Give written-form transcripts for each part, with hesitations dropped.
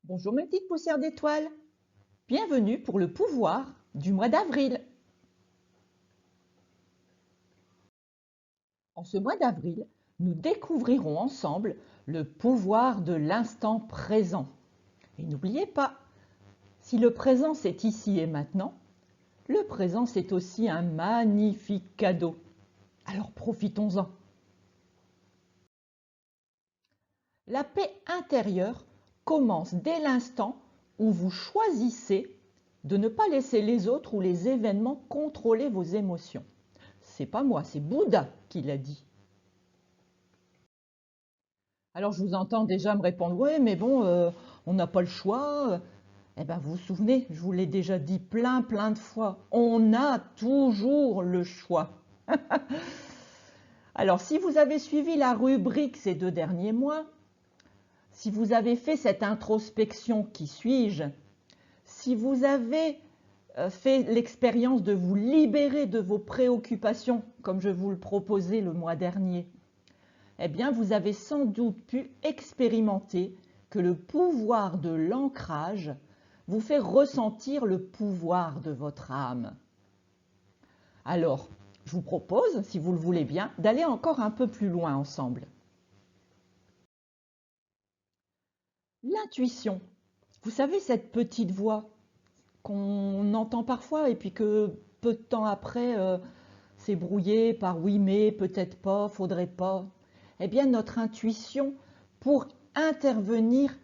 Bonjour mes petites poussières d'étoiles, bienvenue pour le pouvoir du mois d'avril. En ce mois d'avril, nous découvrirons ensemble le pouvoir de l'instant présent. Et n'oubliez pas, si le présent c'est ici et maintenant, le présent c'est aussi un magnifique cadeau. Alors profitons-en. La paix intérieure commence dès l'instant où vous choisissez de ne pas laisser les autres ou les événements contrôler vos émotions. C'est pas moi, c'est Bouddha qui l'a dit. Alors je vous entends déjà me répondre, ouais, mais bon, on n'a pas le choix. Eh bien, vous vous souvenez, je vous l'ai déjà dit plein de fois, on a toujours le choix. Alors si vous avez suivi la rubrique ces 2 derniers mois, si vous avez fait cette introspection qui suis-je, si vous avez fait l'expérience de vous libérer de vos préoccupations, comme je vous le proposais le mois dernier, eh bien, vous avez sans doute pu expérimenter que le pouvoir de l'ancrage vous fait ressentir le pouvoir de votre âme. Alors, je vous propose, si vous le voulez bien, d'aller encore un peu plus loin ensemble. L'intuition. Vous savez, cette petite voix qu'on entend parfois et puis que peu de temps après, c'est brouillé par oui mais, peut-être pas, faudrait pas. Eh bien, notre intuition, pour intervenir,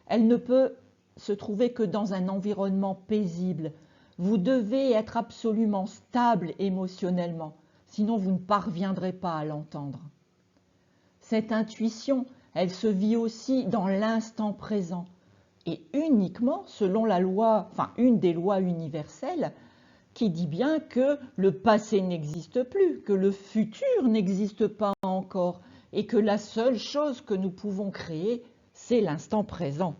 elle ne peut se trouver que dans un environnement paisible. Vous devez être absolument stable émotionnellement, sinon vous ne parviendrez pas à l'entendre. Cette intuition, elle se vit aussi dans l'instant présent et uniquement selon la loi, enfin une des lois universelles qui dit bien que le passé n'existe plus, que le futur n'existe pas encore et que la seule chose que nous pouvons créer, c'est l'instant présent.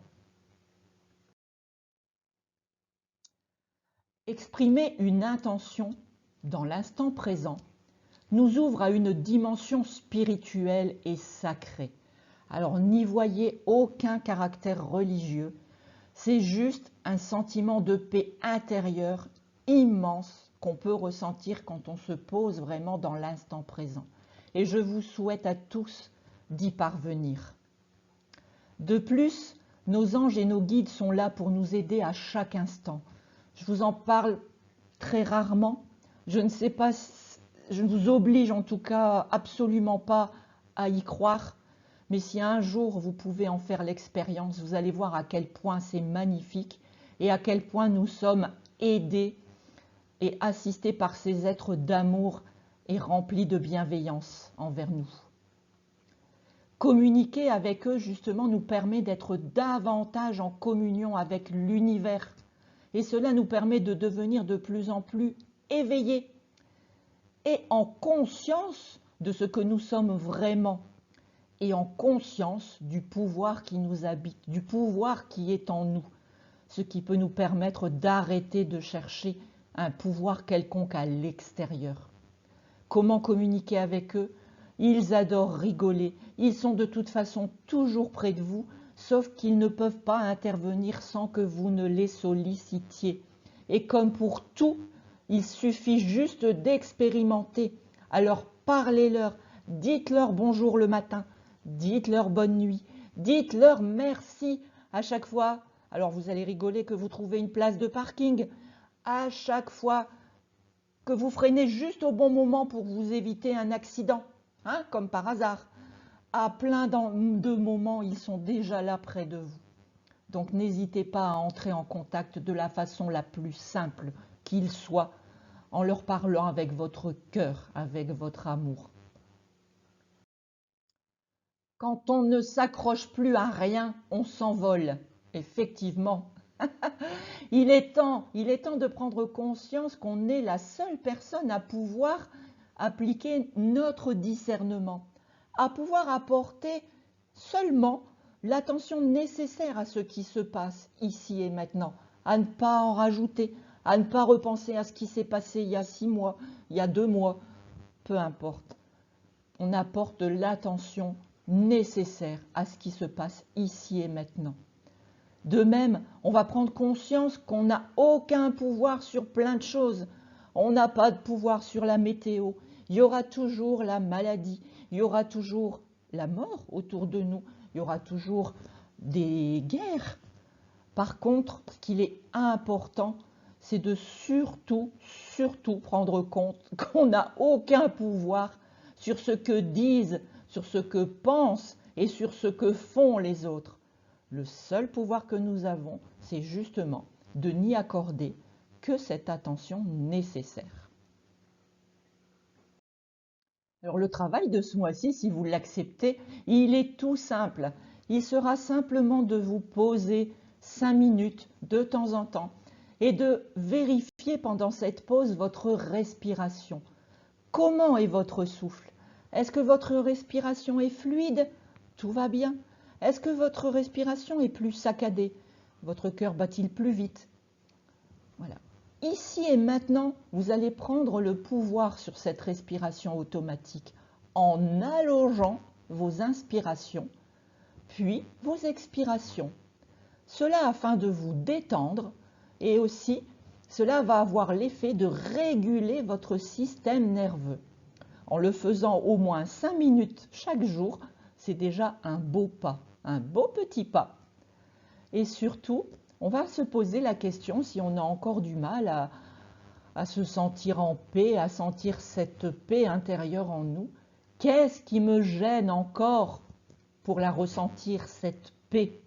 Exprimer une intention dans l'instant présent nous ouvre à une dimension spirituelle et sacrée. Alors n'y voyez aucun caractère religieux, c'est juste un sentiment de paix intérieure immense qu'on peut ressentir quand on se pose vraiment dans l'instant présent. Et je vous souhaite à tous d'y parvenir. De plus, nos anges et nos guides sont là pour nous aider à chaque instant. Je vous en parle très rarement. Je ne sais pas, je ne vous oblige en tout cas absolument pas à y croire. Mais si un jour vous pouvez en faire l'expérience, vous allez voir à quel point c'est magnifique et à quel point nous sommes aidés et assistés par ces êtres d'amour et remplis de bienveillance envers nous. Communiquer avec eux, justement, nous permet d'être davantage en communion avec l'univers. Et cela nous permet de devenir de plus en plus éveillés et en conscience de ce que nous sommes vraiment et en conscience du pouvoir qui nous habite, du pouvoir qui est en nous, ce qui peut nous permettre d'arrêter de chercher un pouvoir quelconque à l'extérieur. Comment communiquer avec eux? Ils adorent rigoler, ils sont de toute façon toujours près de vous, sauf qu'ils ne peuvent pas intervenir sans que vous ne les sollicitiez. Et comme pour tout, il suffit juste d'expérimenter. Alors parlez-leur, dites-leur bonjour le matin, dites-leur bonne nuit, dites-leur merci à chaque fois. Alors vous allez rigoler que vous trouvez une place de parking. À chaque fois que vous freinez juste au bon moment pour vous éviter un accident, hein, comme par hasard. À plein de moments, ils sont déjà là près de vous. Donc n'hésitez pas à entrer en contact de la façon la plus simple qu'il soit, en leur parlant avec votre cœur, avec votre amour. Quand on ne s'accroche plus à rien, on s'envole. Effectivement. Il est temps de prendre conscience qu'on est la seule personne à pouvoir appliquer notre discernement, à pouvoir apporter seulement l'attention nécessaire à ce qui se passe ici et maintenant, à ne pas en rajouter, à ne pas repenser à ce qui s'est passé il y a 6 mois, il y a 2 mois, peu importe. On apporte l'attention nécessaire à ce qui se passe ici et maintenant. De même, on va prendre conscience qu'on n'a aucun pouvoir sur plein de choses. On n'a pas de pouvoir sur la météo. Il y aura toujours la maladie. Il y aura toujours la mort autour de nous. Il y aura toujours des guerres. Par contre, ce qu'il est important, c'est de surtout prendre compte qu'on n'a aucun pouvoir sur ce que disent, sur ce que pensent et sur ce que font les autres. Le seul pouvoir que nous avons, c'est justement de n'y accorder que cette attention nécessaire. Alors le travail de ce mois-ci, si vous l'acceptez, il est tout simple. Il sera simplement de vous poser 5 minutes de temps en temps et de vérifier pendant cette pause votre respiration. Comment est votre souffle? Est-ce que votre respiration est fluide? Tout va bien. Est-ce que votre respiration est plus saccadée? Votre cœur bat-il plus vite? Voilà. Ici et maintenant, vous allez prendre le pouvoir sur cette respiration automatique en allongeant vos inspirations, puis vos expirations. Cela afin de vous détendre et aussi cela va avoir l'effet de réguler votre système nerveux. En le faisant au moins 5 minutes chaque jour, c'est déjà un beau pas, un beau petit pas. Et surtout, on va se poser la question si on a encore du mal à se sentir en paix, à sentir cette paix intérieure en nous. Qu'est-ce qui me gêne encore pour la ressentir, cette paix?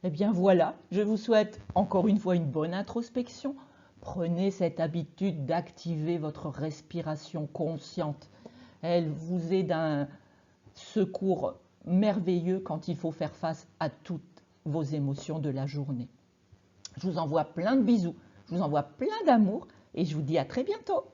Eh bien voilà, je vous souhaite encore une fois une bonne introspection. Prenez cette habitude d'activer votre respiration consciente. Elle vous est d'un secours merveilleux quand il faut faire face à toutes vos émotions de la journée. Je vous envoie plein de bisous, je vous envoie plein d'amour et je vous dis à très bientôt.